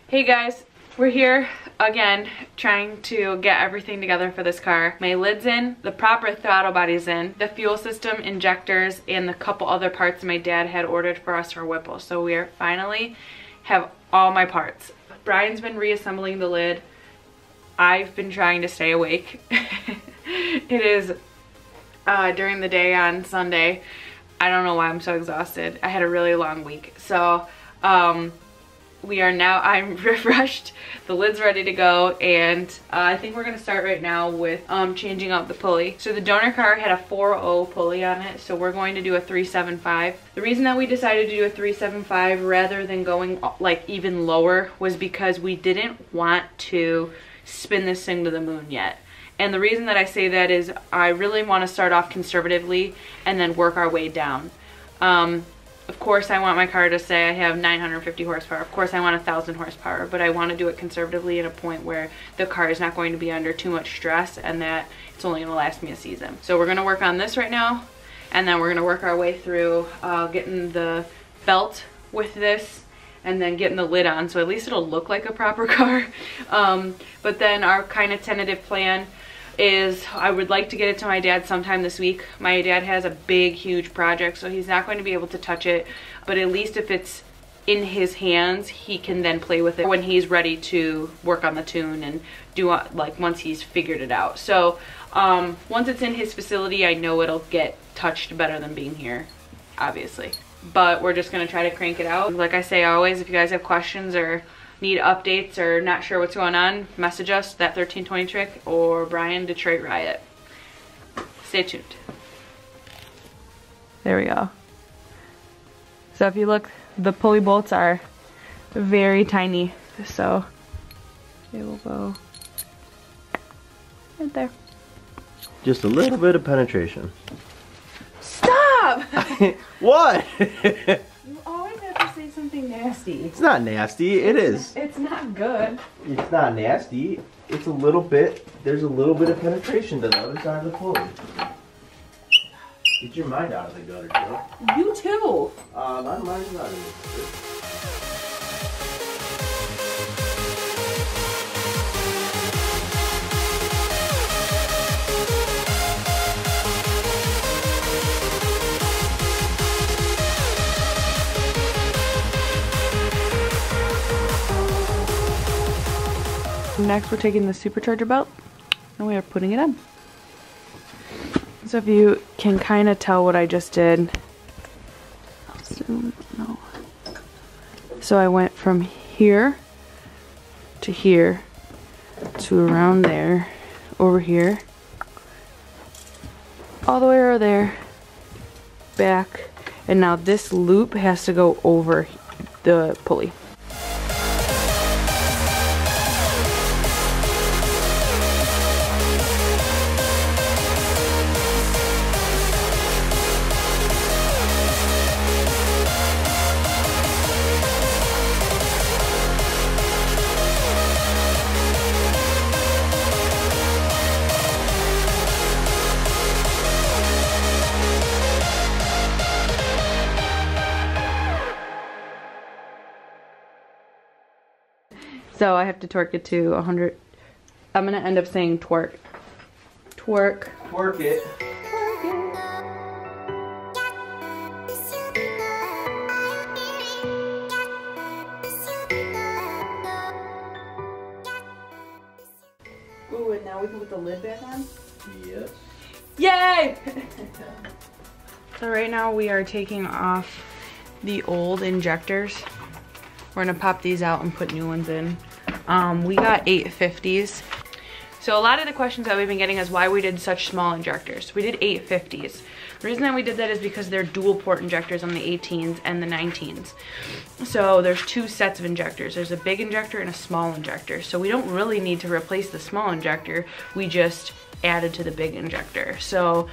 Hey guys, we're here again trying to get everything together for this car. My lid's in, the proper throttle body's in, the fuel system, injectors, and the couple other parts my dad had ordered for us for Whipple. So we are finally have all my parts. Brian's been reassembling the lid. I've been trying to stay awake. It is during the day on Sunday. I don't know why I'm so exhausted. I had a really long week. So we are now, I'm refreshed, the lid's ready to go, and I think we're gonna start right now with changing out the pulley. So the donor car had a 4.0 pulley on it, so we're going to do a 3.75. The reason that we decided to do a 3.75 rather than going like even lower was because we didn't want to spin this thing to the moon yet. And the reason that I say that is I really want to start off conservatively and then work our way down. Of course I want my car to say I have 950 horsepower. Of course I want 1,000 horsepower, but I want to do it conservatively at a point where the car is not going to be under too much stress and that it's only going to last me a season. So we're going to work on this right now, and then we're going to work our way through getting the belt with this and then getting the lid on, so at least it'll look like a proper car. But then our kind of tentative plan is I would like to get it to my dad sometime this week. My dad has a big, huge project, so he's not going to be able to touch it, but at least if it's in his hands, he can then play with it when he's ready to work on the tune and do like once he's figured it out. So once it's in his facility, I know it'll get touched better than being here, obviously. But we're just gonna try to crank it out. Like I say always, if you guys have questions or need updates or not sure what's going on, message us, that 1320 trick or Brian Detroit Riot. Stay tuned. There we go. So if you look, the pulley bolts are very tiny, so they will go right there. Just a little bit of penetration. Stop! What? You always have to say something nasty. It's not nasty, it is. It's not good. It's not nasty. It's a little bit, there's a little bit of penetration to the other side of the pulley. Get your mind out of the gutter, Joe. You too. My mind's not in this. Next we're taking the Supercharger belt and we are putting it on. So if you can kind of tell what I just did, I'll zoom, no. So I went from here to around there, over here, all the way over there, back, and now this loop has to go over the pulley. So I have to torque it to 100. I'm gonna end up saying twerk. Twerk. Twerk it. Ooh, and now we can put the lid back on? Yes. Yay! So right now we are taking off the old injectors. We're gonna pop these out and put new ones in. We got 850s. So a lot of the questions that we've been getting is why we did such small injectors. We did 850s. The reason that we did that is because they're dual port injectors on the 18s and the 19s. So there's two sets of injectors. There's a big injector and a small injector. So we don't really need to replace the small injector. We just added to the big injector. So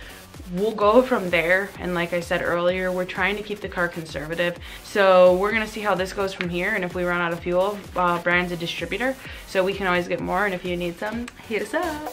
we'll go from there, and like I said earlier, we're trying to keep the car conservative. So we're gonna see how this goes from here, and if we run out of fuel, Brian's a distributor, so we can always get more, and if you need some, hit us up.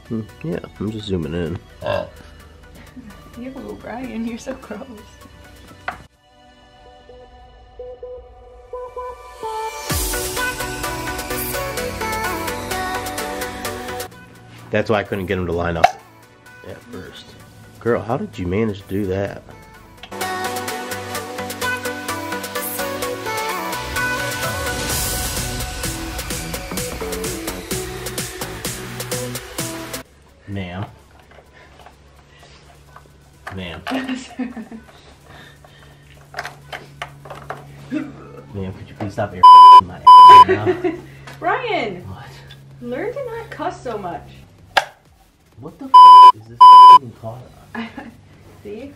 Yeah, I'm just zooming in. Ew, Brian, you're so gross. That's why I couldn't get him to line up at first. Girl, how did you manage to do that? Ma'am. Ma'am. Ma'am, could you please stop your my ass right now? Brian! What? Learn to not cuss so much. What the is this even caught on? See?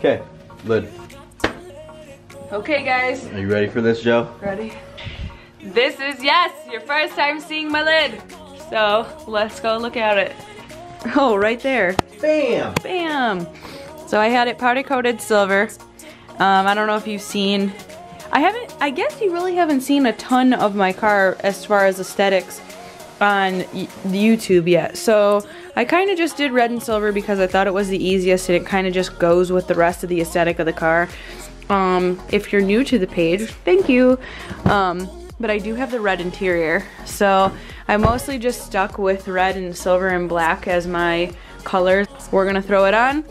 Okay, lid. Okay, guys. Are you ready for this, Joe? Ready? This is, yes, your first time seeing my lid. So, let's go look at it. Oh, right there. Bam! Bam! So I had it powder coated silver. I don't know if you've seen, I guess you really haven't seen a ton of my car as far as aesthetics on YouTube yet. So I kind of just did red and silver because I thought it was the easiest and it kind of just goes with the rest of the aesthetic of the car. If you're new to the page, thank you. But I do have the red interior. So I mostly just stuck with red and silver and black as my colors. We're gonna throw it on.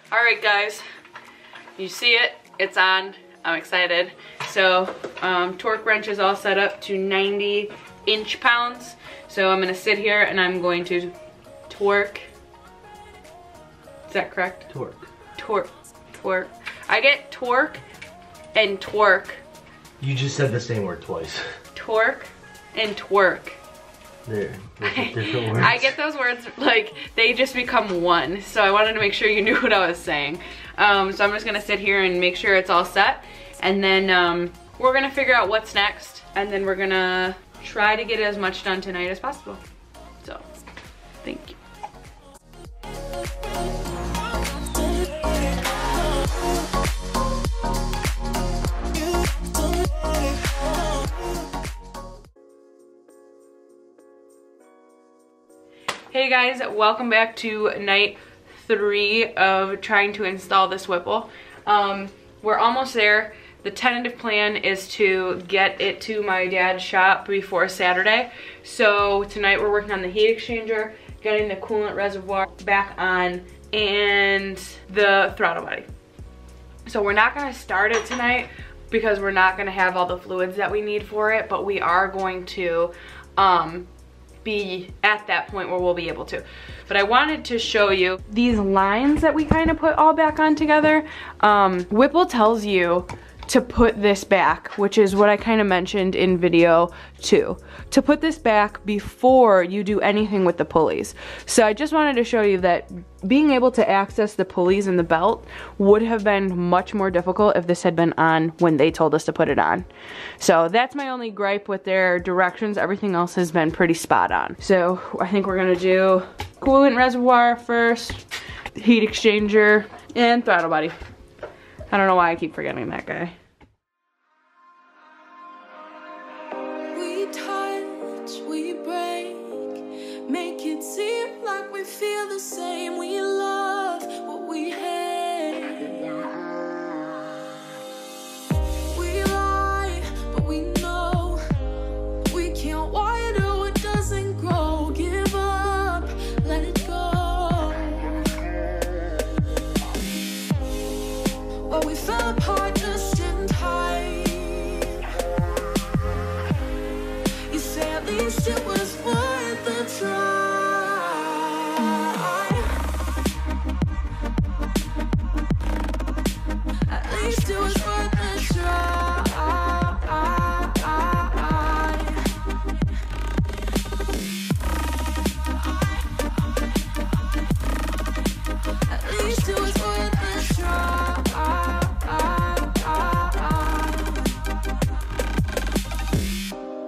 Alright guys, you see it, it's on, I'm excited. So torque wrench is all set up to 90 inch-pounds. So I'm going to sit here and I'm going to torque. Is that correct? Torque. Torque. I get torque and twerk. You just said the same word twice. Torque and twerk. There, different words. I get those words, like, they just become one. So I wanted to make sure you knew what I was saying. So I'm just gonna sit here and make sure it's all set. And then we're gonna figure out what's next. And then we're gonna try to get as much done tonight as possible. So, thank you. Hey guys, welcome back to night 3 of trying to install this Whipple. We're almost there. The tentative plan is to get it to my dad's shop before Saturday. So tonight we're working on the heat exchanger, getting the coolant reservoir back on, and the throttle body. So we're not gonna start it tonight because we're not gonna have all the fluids that we need for it, but we are going to be at that point where we'll be able to. But I wanted to show you these lines that we kind of put all back on together. Whipple tells you to put this back, which is what I kind of mentioned in video 2. To put this back before you do anything with the pulleys. So I just wanted to show you that being able to access the pulleys and the belt would have been much more difficult if this had been on when they told us to put it on. So that's my only gripe with their directions. Everything else has been pretty spot on. So I think we're gonna do coolant reservoir first, heat exchanger, and throttle body. I don't know why I keep forgetting that guy. We touch, we break, make it seem like we feel the same. We love what we hate. We lie, but we know we can't water what doesn't grow. Give up, let it go. But we fell apart just in time. You say at least it was worth the try. At least it was worth the try. At least it was worth the try.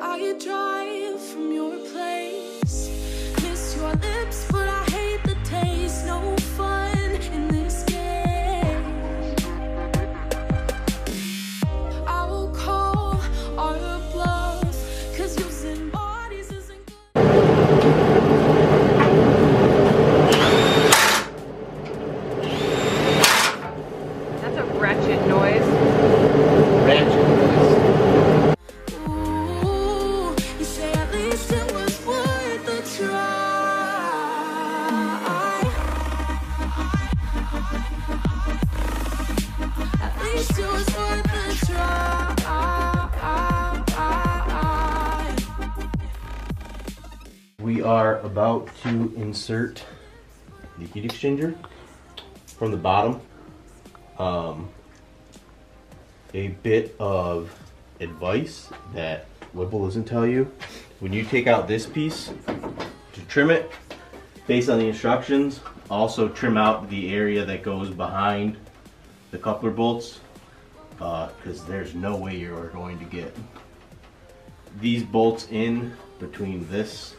I drive from your place, miss your lips, but I hate the taste. No fun in this game. I will call our bluff, 'cause using bodies isn't good. That's a wretched noise. Ooh, you say at least it was worth the try. At least it was worth the try. We are about to insert the heat exchanger from the bottom. A bit of advice that Whipple doesn't tell you. When you take out this piece to trim it, based on the instructions, also trim out the area that goes behind the coupler bolts, because there's no way you're going to get these bolts in between this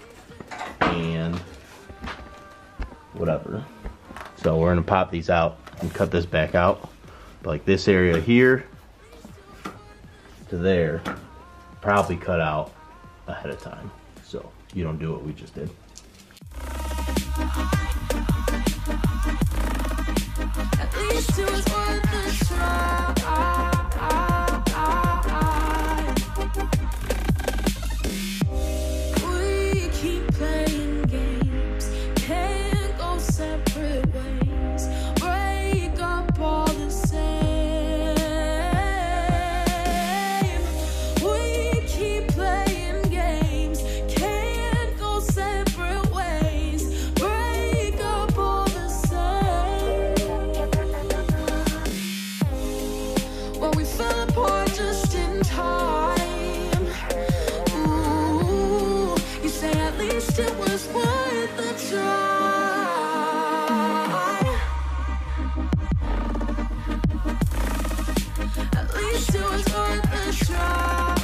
and whatever. So we're gonna pop these out and cut this back out. But like this area here to there, probably cut out ahead of time, so you don't do what we just did. At least it was worth the try. We keep playing games, can't go separate ways. Break up all the same. We keep playing games, can't go separate ways. Break up all the same. Well, we fell apart just in time. Ooh, you say at least it was worth the try. At least it was worth the try.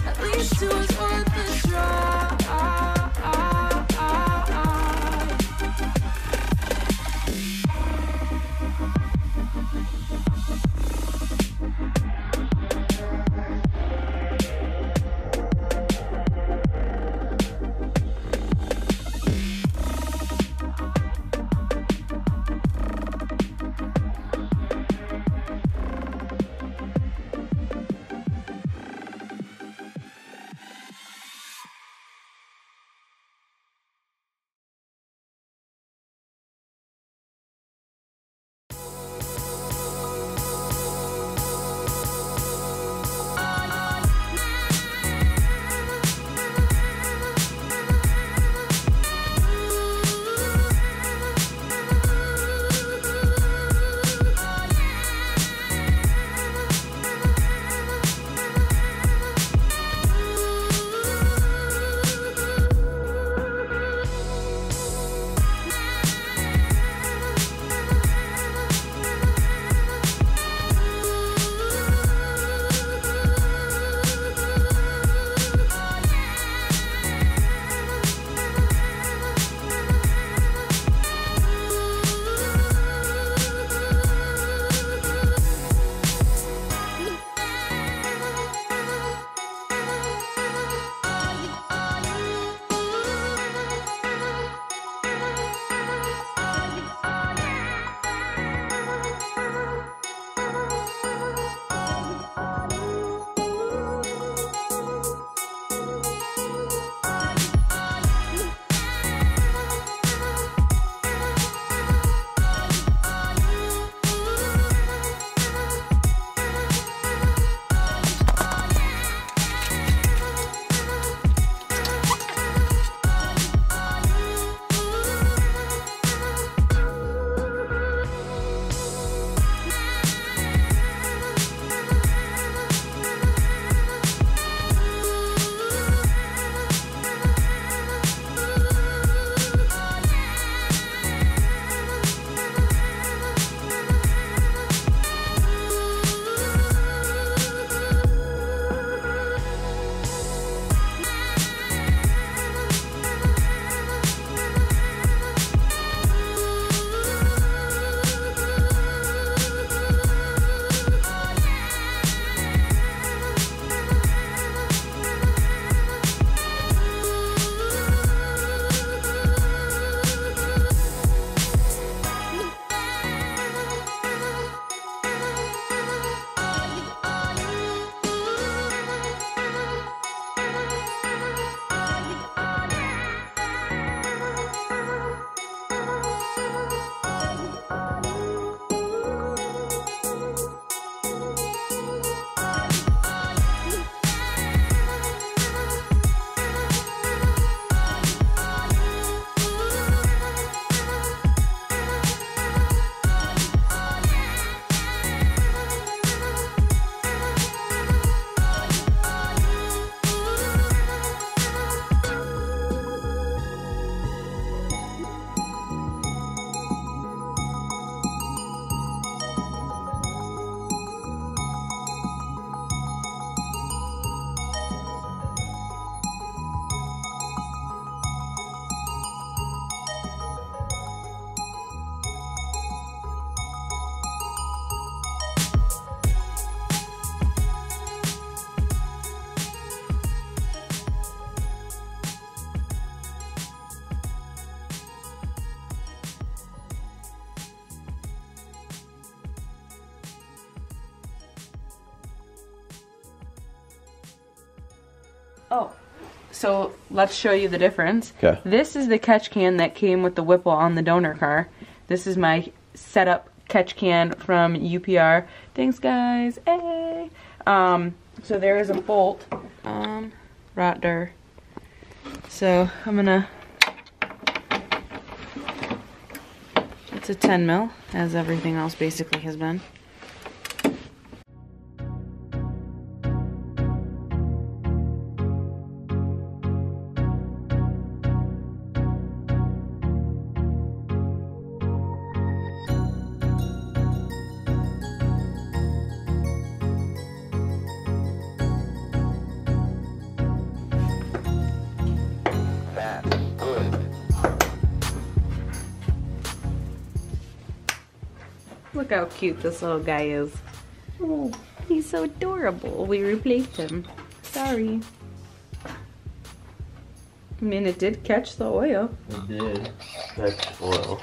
At least it was worth the try. Oh, so let's show you the difference. Okay. This is the catch can that came with the Whipple on the donor car. This is my setup catch can from UPR. Thanks, guys. Hey. So there is a bolt. Rotter. So I'm gonna. It's a 10 mil, as everything else basically has been. Look how cute this little guy is. Oh, he's so adorable. We replaced him. Sorry. I mean, it did catch the oil. It did catch oil.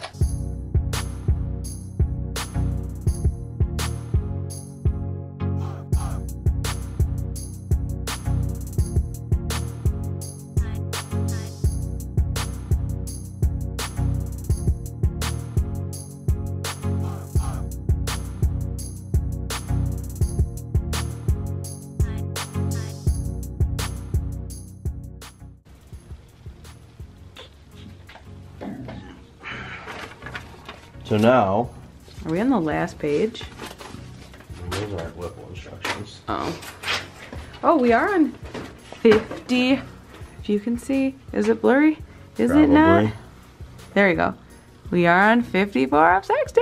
So now, Are we on the last page? those aren't Whipple instructions. Oh. Oh, we are on 50. If you can see. Is it blurry? Is it not? Probably. There you go. We are on 54 of 60.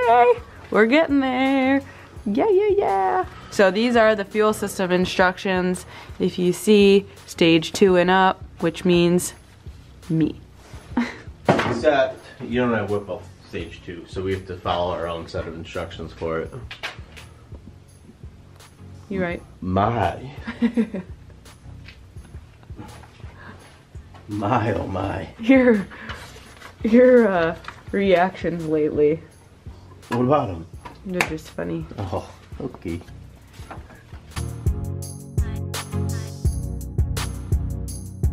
We're getting there. Yeah, yeah, yeah. So these are the fuel system instructions. If you see stage 2 and up, which means me. Except you don't have Whipple stage 2, so we have to follow our own set of instructions for it. You right. My. My, oh my. Your reactions lately. What about him? They're just funny. Oh, okay.